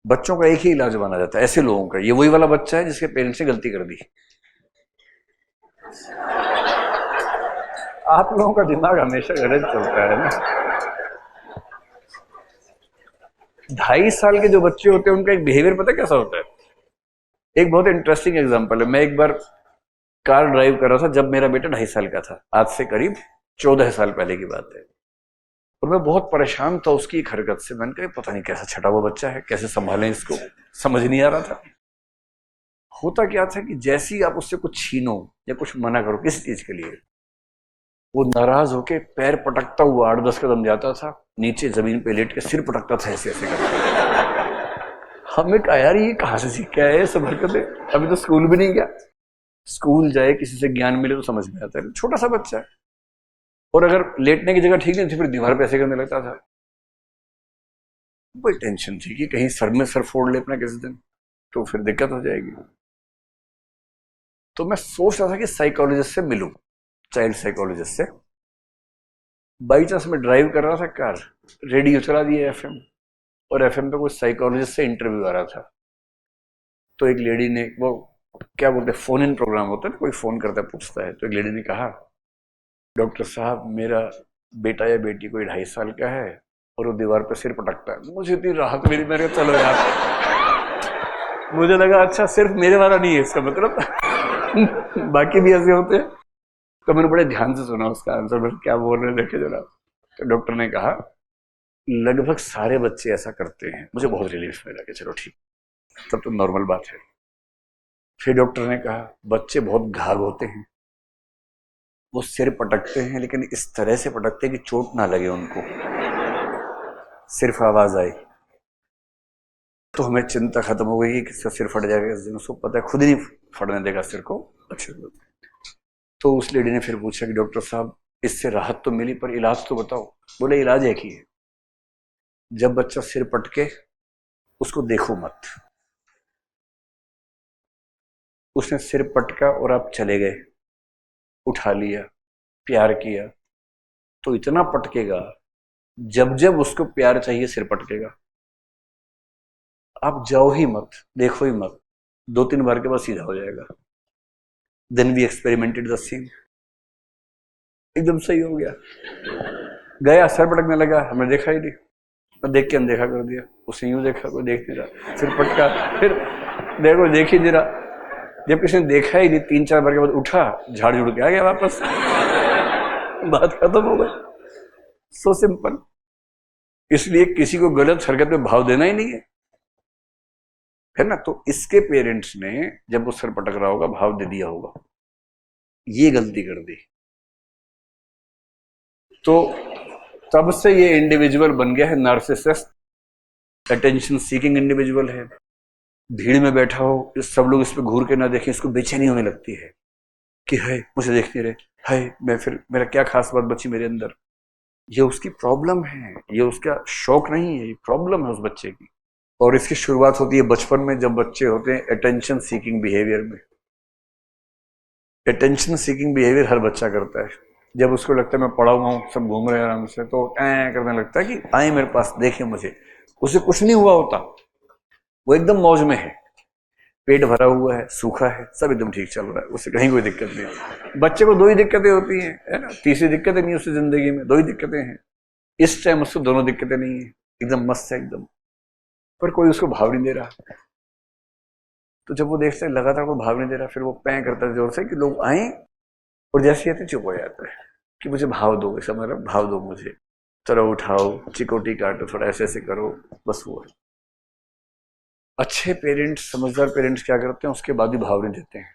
बच्चों का एक ही इलाज माना जाता है ऐसे लोगों का, ये वही वाला बच्चा है जिसके पेरेंट्स ने गलती कर दी। आप लोगों का दिमाग हमेशा गलत चलता है ना। 2.5 साल के जो बच्चे होते हैं उनका एक बिहेवियर पता कैसा होता है। एक बहुत इंटरेस्टिंग एग्जांपल है। मैं एक बार कार ड्राइव कर रहा था जब मेरा बेटा 2.5 साल का था, आज से करीब 14 साल पहले की बात है। और मैं बहुत परेशान था उसकी एक हरकत से। मैंने कहा पता नहीं कैसा छटा हुआ बच्चा है, कैसे संभालें इसको, समझ नहीं आ रहा था। होता क्या था कि जैसे ही आप उससे कुछ छीनो या कुछ मना करो किसी चीज के लिए, वो नाराज होके पैर पटकता हुआ 8-10 कदम जाता था, नीचे जमीन पे लेट के सिर पटकता था ऐसे ऐसे करके। हमें कहा यार ये कहां से सीख के आया सब हरकतें, अभी तो स्कूल भी नहीं गया। स्कूल जाए किसी से ज्ञान मिले तो समझ में आता है, छोटा सा बच्चा है। और अगर लेटने की जगह ठीक नहीं थी फिर दीवार पे ऐसे करने लगता था। बड़ी टेंशन थी कि कहीं सर में सर फोड़ ले अपना किसी दिन तो फिर दिक्कत हो जाएगी। तो मैं सोच रहा था कि साइकोलॉजिस्ट से मिलूं, चाइल्ड साइकोलॉजिस्ट से। बाई चांस मैं ड्राइव कर रहा था कार, रेडियो चला दिया एफएम, और एफएम पे कुछ साइकोलॉजिस्ट से इंटरव्यू आ रहा था। तो एक लेडी ने, वो क्या बोलते हैं फोन इन प्रोग्राम होता है ना, कोई फोन करता है पूछता है, तो एक लेडी ने कहा डॉक्टर साहब मेरा बेटा या बेटी कोई 2.5 साल का है और वो दीवार पे सिर पटकता है। मुझे इतनी राहत मिली, मेरे चलो यार। मुझे लगा अच्छा सिर्फ मेरे वाला नहीं है इसका मतलब बाकी भी ऐसे होते हैं। तो मैंने बड़े ध्यान से सुना उसका आंसर, मैं क्या बोल रहे देखे जरा। तो डॉक्टर ने कहा लगभग सारे बच्चे ऐसा करते हैं। मुझे बहुत रिलीफ मिला कि चलो ठीक, तब तो नॉर्मल बात है। फिर डॉक्टर ने कहा बच्चे बहुत घाघ होते हैं, वो सिर पटकते हैं लेकिन इस तरह से पटकते हैं कि चोट ना लगे उनको, सिर्फ आवाज आई। तो हमें चिंता खत्म हो गई कि किसका सिर फट जाएगा इस दिन, उसको पता है खुद ही नहीं फटने देगा सिर को। अच्छे। तो उस लेडी ने फिर पूछा कि डॉक्टर साहब इससे राहत तो मिली पर इलाज तो बताओ। बोले इलाज एक ही है, जब बच्चा सिर पटके उसको देखो मत। उसने सिर पटका और आप चले गए, उठा लिया, प्यार किया, तो इतना पटकेगा, जब जब उसको प्यार चाहिए सिर पटकेगा। आप जाओ ही मत, देखो ही मत, 2-3 बार के बाद सीधा हो जाएगा। Then we experimented the scene, एकदम सही हो गया। गया सिर पटकने लगा, हमने देखा ही नहीं, मैं देख के अनदेखा कर दिया। उसने यूं देखा, कोई देख नहीं रहा, फिर पटका, फिर देखो देख ही नहीं रहा। जब किसी ने देखा ही नहीं, 3-4 बार के बाद उठा, झाड़ झुड़ के आ गया वापस बात खत्म हो गई। So simple. इसलिए किसी को गलत हरकत में भाव देना ही नहीं है ना। तो इसके पेरेंट्स ने जब वो सर पटक रहा होगा भाव दे दिया होगा, ये गलती कर दी। तो तब से ये इंडिविजुअल बन गया है नार्सिसिस्ट, अटेंशन सीकिंग इंडिविजुअल है। भीड़ में बैठा हो, सब लोग इस पे घूर के ना देखें, इसको बेचैनी होने लगती है कि है मुझे देख नहीं रहे, है मैं फिर मेरा क्या खास बात बची मेरे अंदर। ये उसकी प्रॉब्लम है, ये उसका शौक नहीं है, ये प्रॉब्लम है उस बच्चे की। और इसकी शुरुआत होती है बचपन में, जब बच्चे होते हैं अटेंशन सीकिंग बिहेवियर में। अटेंशन सीकिंग बिहेवियर हर बच्चा करता है। जब उसको लगता है मैं पड़ा हुआ हूँ, सब घूम रहे हैं आराम से, तो ऐ करने लगता है कि आए मेरे पास, देखे मुझे। उसे कुछ नहीं हुआ होता, वो एकदम मौज में है, पेट भरा हुआ है, सूखा है, सब एकदम ठीक चल रहा है, उसे कहीं कोई दिक्कत नहीं। बच्चे को 2 ही दिक्कतें होती हैं, है ना, तीसरी दिक्कतें नहीं उसकी जिंदगी में, 2 ही दिक्कतें हैं। इस टाइम उसको दोनों दिक्कतें नहीं है, एकदम मस्त है एकदम, पर कोई उसको भाव नहीं दे रहा। तो जब वो देखते लगातार कोई भाव नहीं दे रहा, फिर वो पैं करता है जोर से कि लोग आए, और जैसे आते चुप हो जाता है कि मुझे भाव दो, ऐसा मतलब भाव दो मुझे, चलो उठाओ, चिकोटी काटो, थोड़ा ऐसे ऐसे करो, बस वो है। अच्छे पेरेंट्स, समझदार पेरेंट्स क्या करते हैं, उसके बाद ही भाव नहीं देते हैं।